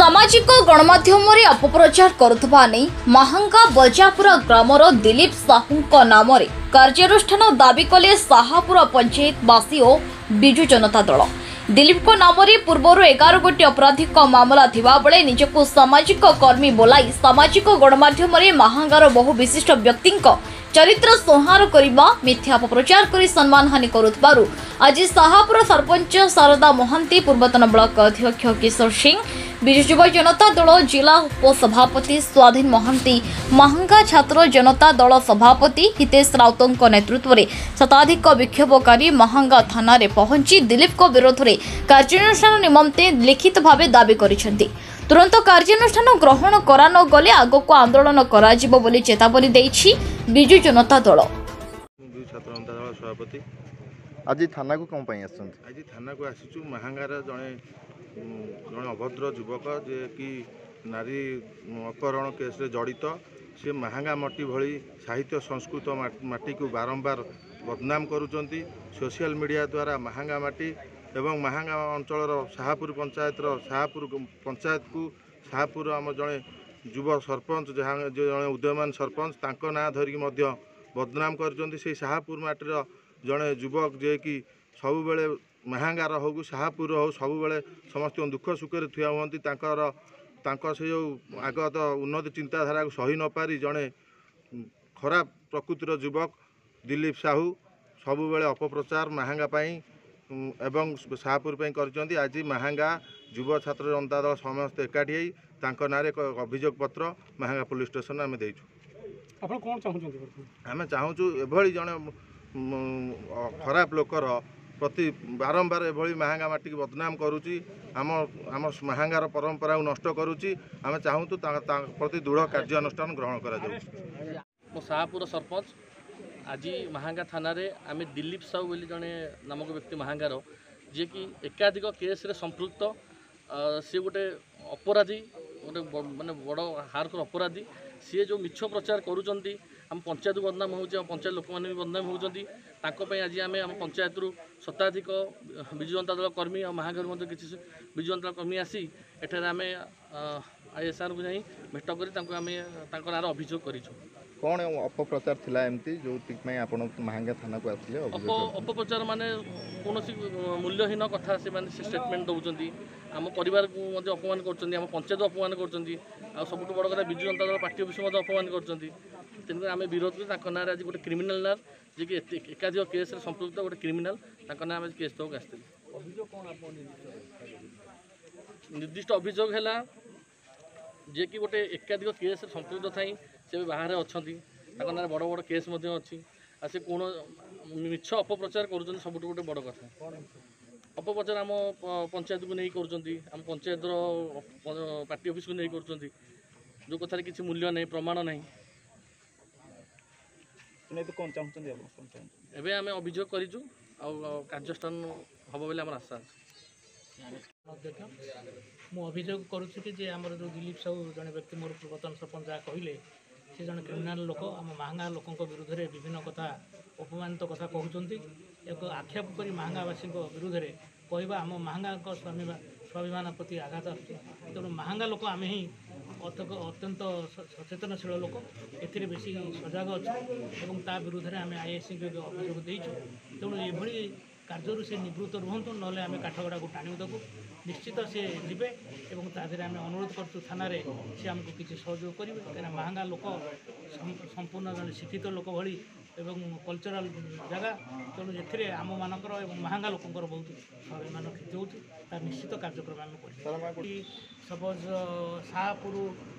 सामाजिक गणमाध्यम अपप्रचार करुवा नहीं महांगा बजापुरा ग्रामर दिलीप साहू नाम कार्यानुष्ठान दाबी कले साहापुर पंचायतवासी और विजु जनता दल। दिलीप नाम पूर्वर 11 गोटी अपराधिक मामला थिबा बेले निजको सामाजिक कर्मी बोलाई सामाजिक गणमाध्यम महांगार बहु विशिष्ट व्यक्ति चरित्र संहार करने मिथ्या अपप्रचार कर सम्मान हानि करुथिबारु आज साहापुर सरपंच शारदा महांती पूर्वतन ब्लॉक अध्यक्ष किशोर सिंह विजु युवा जनता दल जिला उपसभापति स्वाधीन महांती महांगा छात्र जनता दल सभापति हितेश राउतों नेतृत्व में शताधिक विक्षोभकारी महांगा थाना रे पहुंची दिलीप को विरोध में कार्यानुष्ठान निमंते लिखित भाव दाबी करिसेंती। तुरंत कार्यानुष्ठान ग्रहण करा न गले आगको आंदोलन करा जिवो बोली चेतावनी देछि विजु जनता दल। छात्र जनता दल सभापति आज थाना को कौन पाई आसछन्ती? आज थाना को आसीचु महांगार जड़े अभद्र युवक जे कि नारी अपहरण केस रे जड़ित से महांगा मटी भली साहित्य संस्कृत माटी को बारंबार बदनाम करुचंती। सोशल मीडिया द्वारा महांगा माटी एवं महांगा अंचल शाहपुर पंचायत पंचायत को शाहपुर आम जड़े युव सरपंच जहाँ जो जड़े उदयमान सरपंच तांको ना धरिकी मध्य बदनाम कर शाहपुर माटीर जड़े युवक जे कि सब बेले महांगार हो शाहपुर हो सब बेले समस्त दुख सुखे ठिया हुआ से जो आगत उन्नति चिंताधारा को सही न पारी जड़े खराब प्रकृतिर युवक दिलीप साहू सब बेले अपप्रचार महांगा पाई एवं शाहपुर कर आज महांगा युव छात्र जनता दल समस्त एकाठी ना एक अभियोग पत्र महांगा पुलिस स्टेशन आम देचु। आम चाहूँ एभली जड़े खराब लोकर प्रति बारंबार एभली महांगा माटी की बदनाम करुच्ची आम महांगार परंपरा नष्ट करुच्ची। आम चाहूँ प्रति दृढ़ कार्यानुष्ठान ग्रहण करा। शाहपुर सरपंच आज महांगा थाना रे आम दिलीप साहू बोली जड़े नामक व्यक्ति महांगार जी कि एकाधिक केस रे संपृक्त सी गोटे अपराधी गोटे माने बड़ हार्कर अपराधी सी जो मिछ प्रचार करुँच आम पंचायत बदनाम हो पंचायत लोक मैंने भी बदनाम होती आज आम पंचायत शताधिक विजु जनता दल कर्मी और महांगार मध्य किसी विजु जनता दल कर्मी आसी एठार आम आईएसआर को जाई भेट कर नार अभियोग करूँ। कौन अपप्रचार थिला एमती जो आपण महांगा थाना को आसिले? अपप्रचार माने कौन मूल्यहीन कथा से माने स्टेटमेंट दौरान आम परिवार को मध्य अपमान कर पंचायत अपमान कर सबुठ बड़ कथा विजु जनता दल पार्टी ऑफिस अपमान कर तेणुक आम विरोध कर ना आज गोटे क्रिमिनाल नार जी कि एकाधिक केस संपृक्त गोटे क्रिमिनाल ना आम केस तक आसते निर्दिष्ट अभियोग है जे कि गोटे एकाधिक केस संपृक्त थी से भी बाहर अच्छा ना बड़ बड़ केस अच्छी आ से कौन मिछ अपप्रचार कर सब गोटे बड़ कथा अपप्रचार आम पंचायत को नहीं कर पंचायत पार्टी ऑफिस को नहीं कर जो कथार किसी मूल्य नहीं प्रमाण नहीं एवं आम अभियोग करूँ कार्यानुष्ठान हम बोले आम आशा मु अभियोग करुच्ची आमर जो दिलीप साहू जड़े व्यक्ति मोर पूर्वतन सरपंच जहाँ कहले से जड़े क्रिमिनाल लोक आम महांगा लोक विरुद्ध में विभिन्न कथा अपमानित कथा कहते एक आक्षेप कर महांगावासी विरुद्ध में कहवा आम महांगा स्वाभिमान प्रति आघात तेणु महांगा लोक आम ही अत्यंत सचेतनशील लोक ए बेसी सजग अच्छा विरुद्ध में आम आईएससी को अभियोग देचु तेणु ये कार्य से निवृत्त रुहतु ना आम काठगड़ा को टाणी देबू निश्चित सी जीवे और तादेह आम अनुरोध करूँ थाना सी आमको किसी सहयोग करेंगे कहीं महांगा लोक संपूर्ण जन शिक्षित लोक भली एवं कल्चराल जगह तेणु ए आम मानकर महांगा लोकंर बहुत स्वाभिमान क्षति होता निश्चित कार्यक्रम आम कर सपोज शाहपुर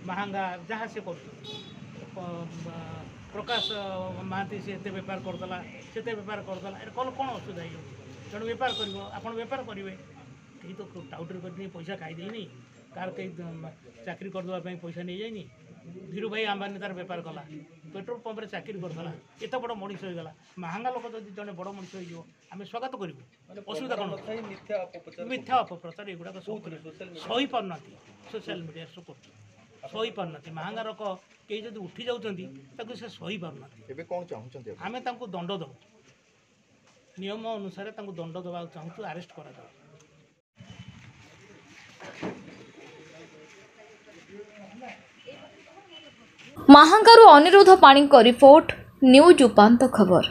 महांगा जहाँ से कर प्रकाश महांती से एत बेपार करदेला से बेपार करदेला कल कौन असुविधा हो तेणु बेपार कर आप बेपार करेंगे कहीं तो टाउटर कर पैसा खाईदे नहीं कार कहीं चाकरी करदेवाई पैसा नहीं जाए धीरू भाई अंबानी तार बेपार कला पेट्रोल पंप रे चाकरी करदेला एत बड़ मनीष होगा महांगा लोक जब जड़े बड़ मनीष हो आम स्वागत करूँ असुविधा कौन मिथ्या अपप्रचार युवा सही पारना सोशल मीडिया सब कर सही पारना महांगा लोक कई जब उठी जाऊँच से सही पारना आम दंड दबू नियम अनुसार दंड देवा चाहूँ अरेस्ट करा। ମାହାଙ୍ଗାରୁ ଅନିରୁଦ୍ଧ ପାଣିଙ୍କ ରିପୋର୍ଟ ନ୍ୟୁଜ୍ ଉପାନ୍ତ ଖବର।